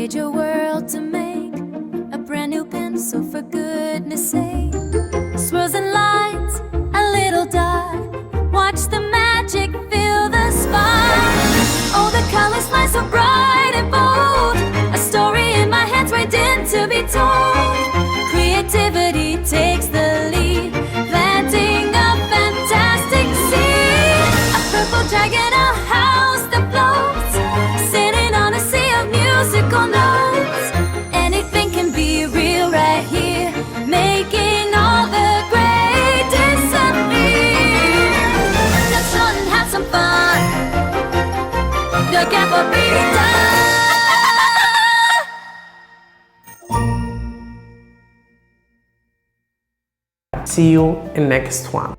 create your world to make a brand new pencil, for goodness sake. Swirls and lines, a little dot. Watch the magic, feel the spark. Oh, the colors fly so bright and bold. A story in my hands waiting to be told. Creativity takes the lead, planting a fantastic seed. A purple dragon, a house that floats, sitting on a sea of musical notes. Anything can be real right here, making all the great disappear. Let's run and have some fun. Look out for Peter. See you in next one.